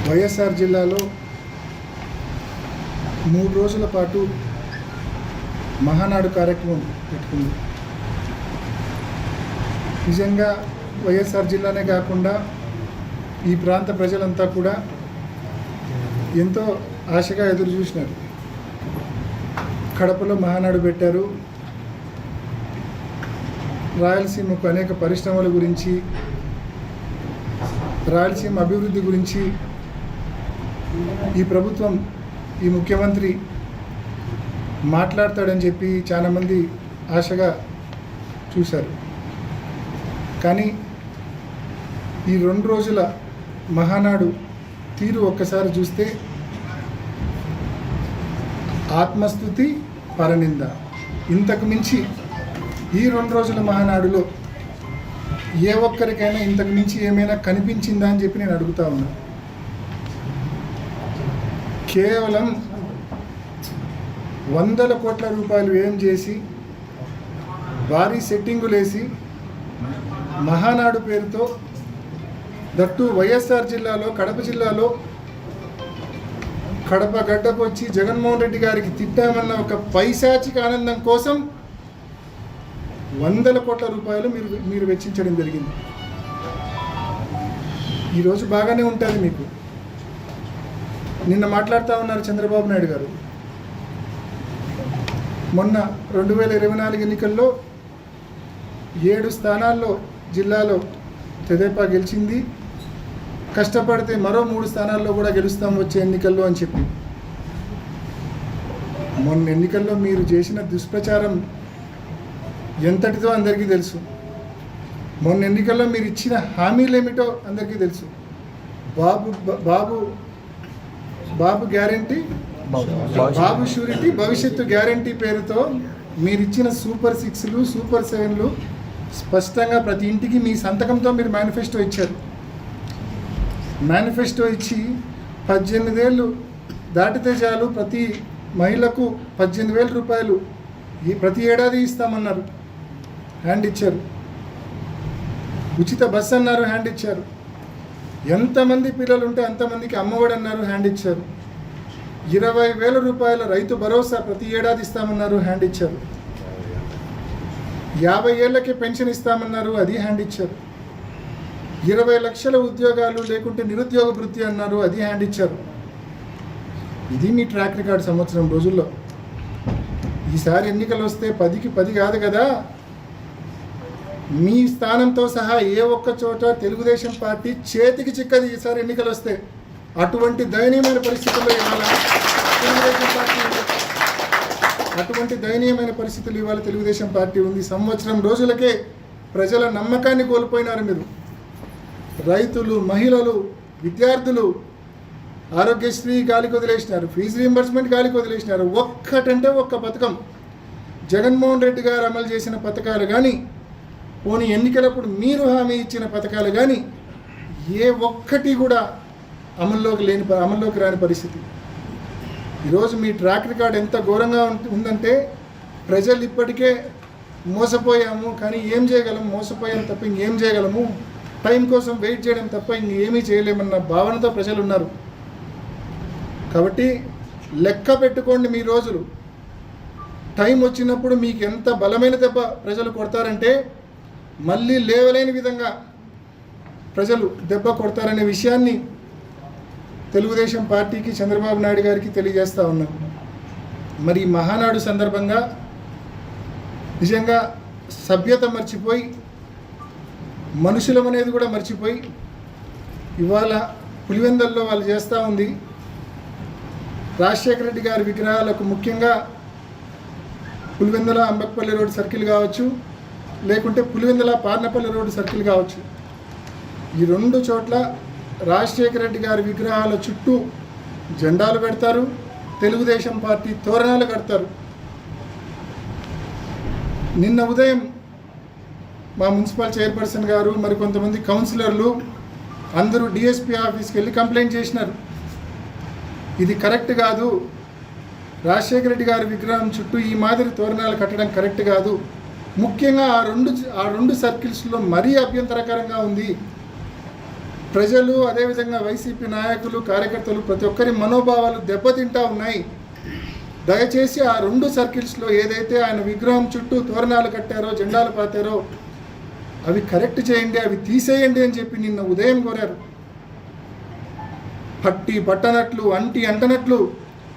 వైఎస్ఆర్ జిల్లాలో 3 రోజుల పాటు మహానాడు కార్యక్రమం పెట్టుకుంది. నిజంగా వైఎస్ఆర్ జిల్లానే కాకుండా ఈ ప్రాంత ప్రజలంతా కూడా ఎంతో ఆశగా ఎదురు చూసినారు. కడపలో మహానాడు పెట్టారు. రాయలసీమకు అనేక పరిశ్రమల గురించి, రాయలసీమ అభివృద్ధి గురించి ఈ ప్రభుత్వం, ఈ ముఖ్యమంత్రి మాట్లాడతాడని చెప్పి చాలామంది ఆశగా చూశారు. కానీ ఈ 2 రోజుల మహానాడు తీరు ఒక్కసారి చూస్తే ఆత్మస్తుతి, పరనింద. ఇంతకు మించి ఈ 2 రోజుల మహానాడులో ఏ ఒక్కరికైనా ఇంతకు మించి ఏమైనా కనిపించిందా అని చెప్పి నేను అడుగుతా ఉన్నా. కేవలం 100 కోట్ల రూపాయలు వ్యయం చేసి భారీ సెట్టింగులేసి మహానాడు పేరుతో, దట్టు వైఎస్ఆర్ జిల్లాలో, కడప జిల్లాలో కడప గడ్డకు వచ్చి జగన్మోహన్ రెడ్డి గారికి తిట్టామన్న ఒక పైశాచిక ఆనందం కోసం 100 కోట్ల రూపాయలు మీరు వెచ్చించడం జరిగింది. ఈరోజు బాగానే ఉంటుంది మీకు. నిన్న మాట్లాడుతూ ఉన్నారు చంద్రబాబు నాయుడు గారు. మొన్న 2024 ఎన్నికల్లో 7 స్థానాల్లో జిల్లాలో తెదేపా గెలిచింది. కష్టపడితే మరో 3 స్థానాల్లో కూడా గెలుస్తాం వచ్చే ఎన్నికల్లో అని చెప్పి. మొన్న ఎన్నికల్లో మీరు చేసిన దుష్ప్రచారం ఎంతటిదో అందరికీ తెలుసు. మొన్న ఎన్నికల్లో మీరు ఇచ్చిన హామీలు ఏమిటో అందరికీ తెలుసు. బాబు గ్యారంటీ, బాబు షూరిటీ, భవిష్యత్తు గ్యారంటీ పేరుతో మీరు ఇచ్చిన సూపర్ 6లు, సూపర్ 7లు స్పష్టంగా ప్రతి ఇంటికి మీ సంతకంతో మీరు మేనిఫెస్టో ఇచ్చారు. మేనిఫెస్టో ఇచ్చి 18 ఏళ్ళు దాటితే చాలు ప్రతి మహిళకు 18,000 రూపాయలు ప్రతి ఏడాది ఇస్తామన్నారు, హ్యాండ్ ఇచ్చారు. ఉచిత బస్సు అన్నారు, హ్యాండ్ ఇచ్చారు. ఎంతమంది పిల్లలు ఉంటే అంతమందికి అమ్మఒడి అన్నారు, హ్యాండ్ ఇచ్చారు. 20,000 రూపాయల రైతు భరోసా ప్రతి ఏడాది ఇస్తామన్నారు, హ్యాండ్ ఇచ్చారు. 50 ఏళ్ళకి పెన్షన్ ఇస్తామన్నారు, అది హ్యాండ్ ఇచ్చారు. 20 లక్షల ఉద్యోగాలు లేకుంటే నిరుద్యోగ వృత్తి అన్నారు, అది హ్యాండ్ ఇచ్చారు. ఇది మీ ట్రాక్ రికార్డ్ సంవత్సరం రోజుల్లో. ఈసారి ఎన్నికలు వస్తే 10కి 10 కాదు కదా. మీ స్థానంతో సహా ఏ ఒక్క చోట తెలుగుదేశం పార్టీ చేతికి చిక్కది ఈసారి ఎన్నికలు వస్తే. అటువంటి దయనీయమైన పరిస్థితుల్లో ఇవాళ తెలుగుదేశం పార్టీ ఉంది. సంవత్సరం రోజులకే ప్రజల నమ్మకాన్ని కోల్పోయినారు మీరు. రైతులు, మహిళలు, విద్యార్థులు ఆరోగ్యశ్రీ గాలికి వదిలేసినారు, ఫీజు రీయింబర్స్మెంట్ గాలికి వదిలేసినారు. ఒక్కటంటే ఒక్క పథకం జగన్మోహన్ రెడ్డి గారు అమలు చేసిన పథకాలు కానీ, పోనీ ఎన్నికలప్పుడు మీరు హామీ ఇచ్చిన పథకాలు కానీ ఏ ఒక్కటి కూడా అమల్లోకి రాని పరిస్థితి. ఈరోజు మీ ట్రాక్ రికార్డ్ ఎంత ఘోరంగా ఉందంటే ప్రజలు ఇప్పటికే మోసపోయాము, కానీ ఏం చేయగలము, మోసపోయాం తప్ప ఇంకేం చేయగలము, టైం కోసం వెయిట్ చేయడం తప్ప ఇంకేమీ చేయలేమన్న భావనతో ప్రజలు ఉన్నారు. కాబట్టి లెక్క పెట్టుకోండి మీ రోజులు. టైం వచ్చినప్పుడు మీకు ఎంత బలమైన దెబ్బ ప్రజలు కొడతారంటే మళ్ళీ లేవలేని విధంగా ప్రజలు దెబ్బ కొడతారనే విషయాన్ని తెలుగుదేశం పార్టీకి, చంద్రబాబు నాయుడు గారికి తెలియజేస్తూ ఉన్నాం. మరి మహానాడు సందర్భంగా నిజంగా సభ్యత మర్చిపోయి, మనుషులం అనేది కూడా మర్చిపోయి ఇవాళ పులివెందల్లో వాళ్ళు చేస్తూ ఉంది. రాజశేఖర రెడ్డి గారి విగ్రహాలకు, ముఖ్యంగా పులివెందల అంబక్పల్లి రోడ్ సర్కిల్ కావచ్చు, లేకుంటే పులివెందల పార్నపల్లి రోడ్డు సర్కిల్ కావచ్చు, ఈ 2 చోట్ల రాజశేఖర రెడ్డి గారి విగ్రహాల చుట్టూ జెండాలు పెడతారు, తెలుగుదేశం పార్టీ తోరణాలు కడతారు. నిన్న ఉదయం మా మున్సిపల్ చైర్పర్సన్ గారు, మరి కొంతమంది కౌన్సిలర్లు అందరూ డిఎస్పీ ఆఫీస్కి వెళ్ళి కంప్లైంట్ చేసినారు. ఇది కరెక్ట్ కాదు, రాజశేఖర రెడ్డి గారి విగ్రహం చుట్టూ ఈ మాదిరి తోరణాలు కట్టడం కరెక్ట్ కాదు. ముఖ్యంగా ఆ రెండు సర్కిల్స్లో మరీ అభ్యంతరకరంగా ఉంది. ప్రజలు అదేవిధంగా వైసీపీ నాయకులు కార్యకర్తలు ప్రతి ఒక్కరి మనోభావాలు దెబ్బతింటా ఉన్నాయి. దయచేసి ఆ 2 సర్కిల్స్లో ఏదైతే ఆయన విగ్రహం చుట్టూ తోరణాలు కట్టారో జెండాలు పాతారో అవి కరెక్ట్ చేయండి, అవి తీసేయండి అని చెప్పి నిన్న ఉదయం కోరారు. పట్టి పట్టనట్లు అంటనట్లు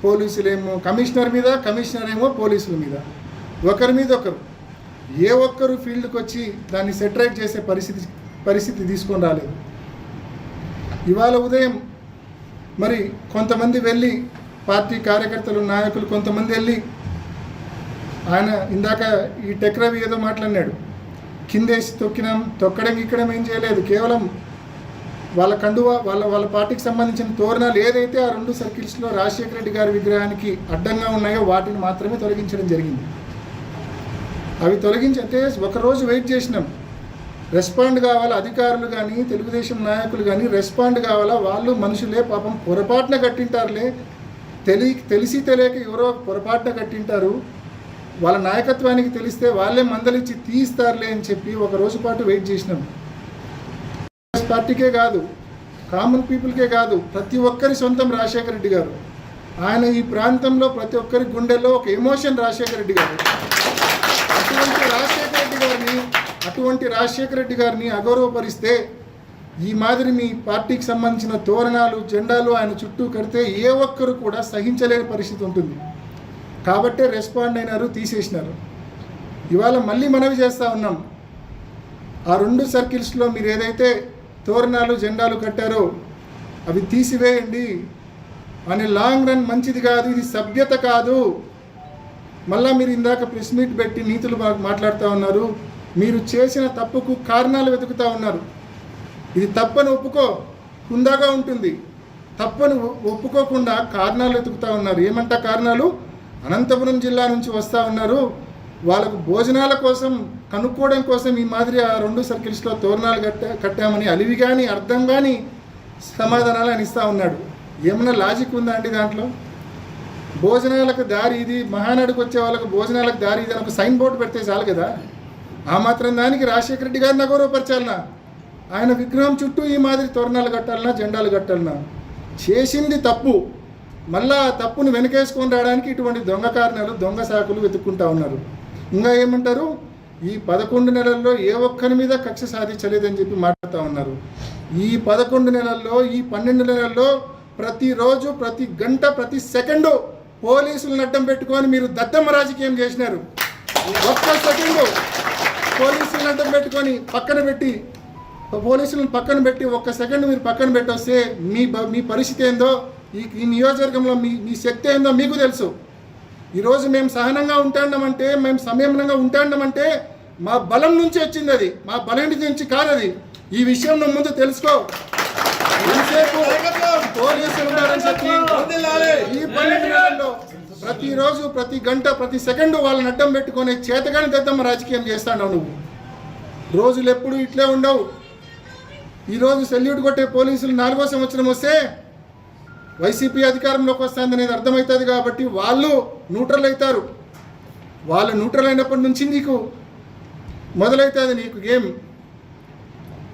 పోలీసులేమో కమిషనర్ మీద, కమిషనర్ ఏమో పోలీసుల మీద, ఒకరి మీద ఒకరు ఏ ఒక్కరు ఫీల్డ్కి వచ్చి దాన్ని సెటరేట్ చేసే పరిస్థితి తీసుకొని రాలేదు. ఇవాళ ఉదయం మరి కొంతమంది వెళ్ళి పార్టీ కార్యకర్తలు నాయకులు కొంతమంది వెళ్ళి ఆయన ఇందాక ఈ టెక్రవి ఏదో మాట్లాడినాడు, కిందేసి తొక్కడం ఇక్కడం ఏం చేయలేదు, కేవలం వాళ్ళ కండువా వాళ్ళ పార్టీకి సంబంధించిన తోరణాలు ఏదైతే ఆ 2 సర్కిల్స్లో రాజశేఖర రెడ్డి గారి విగ్రహానికి అడ్డంగా ఉన్నాయో వాటిని మాత్రమే తొలగించడం జరిగింది. అవి తొలగించంటే ఒకరోజు వెయిట్ చేసినాం, రెస్పాండ్ కావాలా అధికారులు కానీ తెలుగుదేశం నాయకులు కానీ రెస్పాండ్ కావాలా. వాళ్ళు మనుషులే, పాపం పొరపాటున కట్టింటారులే, తెలిసి తెలియక ఎవరో పొరపాటున కట్టింటారు, వాళ్ళ నాయకత్వానికి తెలిస్తే వాళ్ళే మందలిచ్చి తీస్తారులే అని చెప్పి ఒక రోజు పాటు వెయిట్ చేసినాం. పార్టీకే కాదు, కామన్ పీపుల్కే కాదు, ప్రతి ఒక్కరి సొంతం రాజశేఖర రెడ్డి గారు. ఆయన ఈ ప్రాంతంలో ప్రతి ఒక్కరి గుండెల్లో ఒక ఎమోషన్ రాజశేఖర రెడ్డి గారు. అటువంటి రాజశేఖర రెడ్డి గారిని అగౌరవపరిస్తే ఈ మాదిరి మీ పార్టీకి సంబంధించిన తోరణాలు జెండాలు ఆయన చుట్టూ కడితే ఏ ఒక్కరు కూడా సహించలేని పరిస్థితి ఉంటుంది. కాబట్టే రెస్పాండ్ అయినారు, తీసేసినారు. ఇవాళ మళ్ళీ మనవి చేస్తూ ఉన్నాం, ఆ 2 సర్కిల్స్లో మీరు ఏదైతే తోరణాలు జెండాలు కట్టారో అవి తీసివేయండి. అనే లాంగ్ రన్ మంచిది కాదు, ఇది సభ్యత కాదు. మళ్ళీ మీరు ఇందాక ప్రెస్ మీట్ పెట్టి నీతులు మాట్లాడుతూ ఉన్నారు, మీరు చేసిన తప్పుకు కారణాలు వెతుకుతూ ఉన్నారు. ఇది తప్పని ఒప్పుకో, హుందాగా ఉంటుంది. తప్పని ఒప్పుకోకుండా కారణాలు వెతుకుతూ ఉన్నారు. ఏమంట కారణాలు? అనంతపురం జిల్లా నుంచి వస్తూ ఉన్నారు, వాళ్ళకు భోజనాల కోసం కనుక్కోవడం కోసం ఈ మాదిరి ఆ 2 సర్కిల్స్లో తోరణాలు కట్టామని అలివి కానీ అర్థం కానీ సమాధానాలు అని ఇస్తూ ఉన్నాడు. ఏమన్నా లాజిక్ ఉందా అండి దాంట్లో? భోజనాలకు దారి ఇది, మహానాడుకు వచ్చే వాళ్ళకు భోజనాలకు దారి ఇది అని ఒక సైన్ బోర్డు పెడితే చాలు కదా. ఆ మాత్రం దానికి రాజశేఖర రెడ్డి గారిని అగౌరవపరచాలనా? ఆయన విగ్రహం చుట్టూ ఈ మాదిరి తోరణాలు కట్టాలన్నా జెండాలు కట్టాలన్నా? చేసింది తప్పు, మళ్ళా ఆ తప్పును వెనకేసుకొని రావడానికి ఇటువంటి దొంగ కారణాలు దొంగ సాకులు వెతుక్కుంటా ఉన్నారు. ఇంకా ఏమంటారు, ఈ 11 నెలల్లో ఏ ఒక్కరి మీద కక్ష సాధించలేదని చెప్పి మాట్లాడుతూ ఉన్నారు. ఈ 11 నెలల్లో ఈ 12 నెలల్లో ప్రతిరోజు ప్రతి గంట ప్రతి సెకండు పోలీసులను అడ్డం పెట్టుకొని మీరు దద్దమ్మ రాజకీయం చేసినారు. ఒక్క సెకండు పోలీసులను అడ్డం పెట్టుకొని పోలీసులను పక్కన పెట్టి ఒక్క సెకండ్ మీరు పక్కన పెట్టొస్తే మీ పరిస్థితి ఏందో, ఈ నియోజకవర్గంలో మీ శక్తి ఏందో మీకు తెలుసు. ఈరోజు మేము సహనంగా ఉంటాండమంటే, మేము సంయమనంగా ఉంటాండమంటే మా బలం నుంచి వచ్చింది, అది మా బలం నుంచి కాదు. అది ఈ విషయం నువ్వు ముందు తెలుసుకో. పోలీసులు ఉన్నారని చెప్పి ఈ 12 నెలల్లో ప్రతిరోజు ప్రతి గంట ప్రతి సెకండు వాళ్ళని అడ్డం పెట్టుకొని చేతగాని దద్దమ్మ రాజకీయం చేస్తాడు నువ్వు. రోజులు ఎప్పుడు ఇట్లే ఉండవు. ఈరోజు సెల్యూట్ కొట్టే పోలీసులు 4వ సంవత్సరం వస్తే వైసీపీ అధికారంలోకి వస్తుంది అనేది అర్థమవుతుంది కాబట్టి వాళ్ళు న్యూట్రల్ అవుతారు. వాళ్ళు న్యూట్రల్ అయినప్పటి నుంచి నీకు మొదలవుతుంది నీకు గేమ్.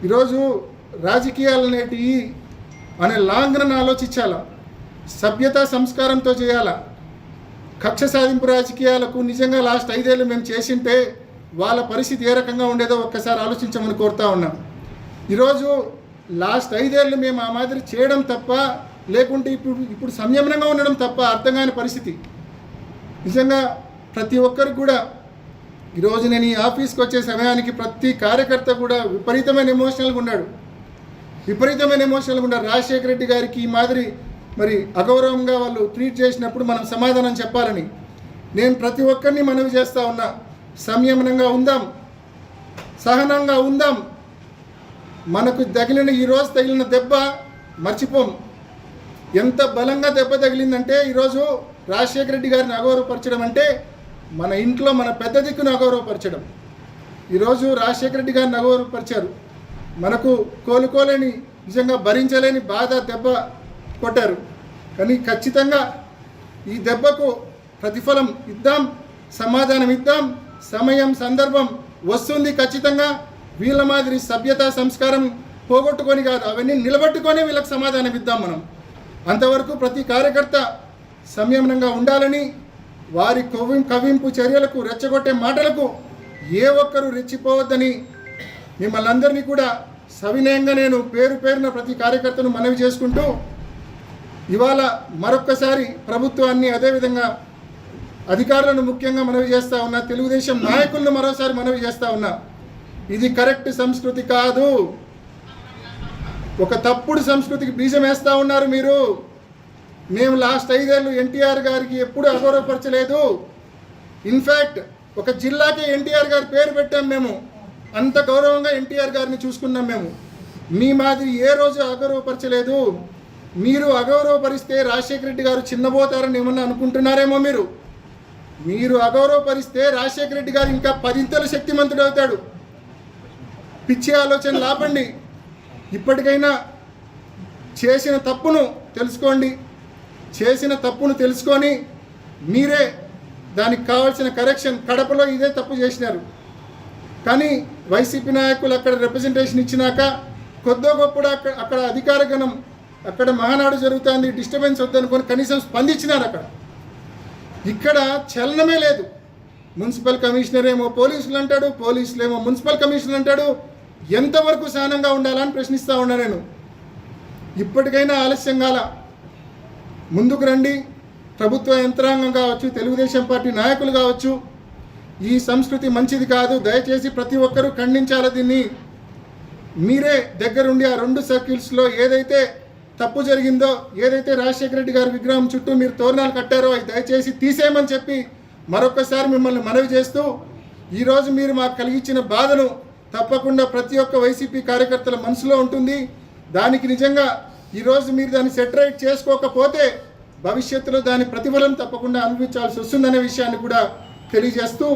ఈరోజు రాజకీయాలు అనేటివి అనే లాంగ్ రన్ ఆలోచించాలా, సభ్యత సంస్కారంతో చేయాలా. కక్ష సాధింపు రాజకీయాలకు నిజంగా లాస్ట్ 5 ఏళ్ళు మేము చేసింటే వాళ్ళ పరిస్థితి ఏ రకంగా ఉండేదో ఒక్కసారి ఆలోచించమని కోరుతా ఉన్నాం. ఈరోజు లాస్ట్ 5 ఏళ్ళు మేము ఆ మాదిరి చేయడం తప్ప, లేకుంటే ఇప్పుడు సంయమనంగా ఉండడం తప్ప అర్థం కాని పరిస్థితి. నిజంగా ప్రతి ఒక్కరికి కూడా ఈరోజు నేను ఈ ఆఫీస్కి వచ్చే సమయానికి ప్రతి కార్యకర్త కూడా విపరీతమైన ఎమోషనల్గా ఉన్నాడు. రాజశేఖర రెడ్డి గారికి ఈ మాదిరి మరి అగౌరవంగా వాళ్ళు ట్రీట్ చేసినప్పుడు మనం సమాధానం చెప్పాలని నేను ప్రతి ఒక్కరిని మనవి చేస్తూ ఉన్నా. సంయమనంగా ఉందాం, సహనంగా ఉందాం. మనకు ఈరోజు తగిలిన దెబ్బ మర్చిపోం. ఎంత బలంగా దెబ్బ తగిలిందంటే ఈరోజు రాజశేఖర రెడ్డి గారిని అగౌరవపరచడం అంటే మన ఇంట్లో మన పెద్ద దిక్కును అగౌరవపరచడం. ఈరోజు రాజశేఖర రెడ్డి గారిని అగౌరవపరిచారు. మనకు కోలుకోలేని నిజంగా భరించలేని బాధ దెబ్బ కొట్టారు. కానీ ఖచ్చితంగా ఈ దెబ్బకు ప్రతిఫలం ఇద్దాం, సమాధానం ఇద్దాం. సమయం సందర్భం వస్తుంది ఖచ్చితంగా. వీళ్ళ మాదిరి సభ్యత సంస్కారం పోగొట్టుకొని కాదు, అవన్నీ నిలబెట్టుకొని వీళ్ళకి సమాధానం ఇద్దాం మనం. అంతవరకు ప్రతి కార్యకర్త సంయమనంగా ఉండాలని, వారి కవింపు చర్యలకు, రెచ్చగొట్టే మాటలకు ఏ ఒక్కరూ రెచ్చిపోవద్దని మిమ్మల్ని అందరినీ కూడా సవినయంగా నేను పేరు పేరున ప్రతి కార్యకర్తను మనవి చేసుకుంటూ, ఇవాళ మరొక్కసారి ప్రభుత్వాన్ని, అదేవిధంగా అధికారులను ముఖ్యంగా మనవి చేస్తూ ఉన్నా, తెలుగుదేశం నాయకులను మరోసారి మనవి చేస్తూ ఉన్నా, ఇది కరెక్ట్ సంస్కృతి కాదు. ఒక తప్పుడు సంస్కృతికి బీజం వేస్తూ ఉన్నారు మీరు. మేము లాస్ట్ 5 ఏళ్ళు ఎన్టీఆర్ గారికి ఎప్పుడు అగౌరవపరచలేదు. ఇన్ఫ్యాక్ట్ ఒక జిల్లాకే ఎన్టీఆర్ గారి పేరు పెట్టాం మేము. అంత గౌరవంగా ఎన్టీఆర్ గారిని చూసుకున్నాం మేము. మీ మాదిరి ఏ రోజు అగౌరవపరచలేదు. మీరు అగౌరవపరిస్తే రాజశేఖర రెడ్డి గారు చిన్నబోతారని ఏమన్నా అనుకుంటున్నారేమో మీరు. మీరు అగౌరవపరిస్తే రాజశేఖర రెడ్డి గారు ఇంకా 10 శక్తిమంతుడు అవుతాడు. పిచ్చి ఆలోచనలు ఆపండి. ఇప్పటికైనా చేసిన తప్పును తెలుసుకోండి. చేసిన తప్పును తెలుసుకొని మీరే దానికి కావాల్సిన కరెక్షన్, కడపలో ఇదే తప్పు చేసినారు. కానీ వైసీపీ నాయకులు అక్కడ రిప్రజెంటేషన్ ఇచ్చినాక కొద్దో గొప్ప అక్కడ అధికార గణం, అక్కడ మహానాడు జరుగుతుంది, డిస్టర్బెన్స్ వద్దనుకొని కనీసం స్పందించినారు. అక్కడ ఇక్కడ చలనమే లేదు. మున్సిపల్ కమిషనర్ ఏమో పోలీసులు అంటాడు, పోలీసులు ఏమో మున్సిపల్ కమిషనర్ అంటాడు. ఎంతవరకు సహనంగా ఉండాలని ప్రశ్నిస్తూ ఉన్నా నేను. ఇప్పటికైనా ఆలస్యం కాల, ముందుకు రండి. ప్రభుత్వ యంత్రాంగం కావచ్చు, తెలుగుదేశం పార్టీ నాయకులు కావచ్చు, ఈ సంస్కృతి మంచిది కాదు. దయచేసి ప్రతి ఒక్కరూ ఖండించాలి దీన్ని. మీరే దగ్గరుండి ఆ 2 సర్కిల్స్లో ఏదైతే తప్పు జరిగిందో, ఏదైతే రాజశేఖర రెడ్డి గారి విగ్రహం చుట్టూ మీరు తోరణాలు కట్టారో అది దయచేసి తీసేయమని చెప్పి మరొకసారి మిమ్మల్ని మనవి చేస్తూ, ఈరోజు మీరు మాకు కలిగించిన బాధను తప్పకుండా ప్రతి ఒక్క వైసీపీ కార్యకర్తల మనసులో ఉంటుంది. దానికి నిజంగా ఈరోజు మీరు దాన్ని సెటరేట్ చేసుకోకపోతే భవిష్యత్తులో దాని ప్రతిఫలం తప్పకుండా అనుభవించాల్సి వస్తుందనే విషయాన్ని కూడా తెలియజేస్తూ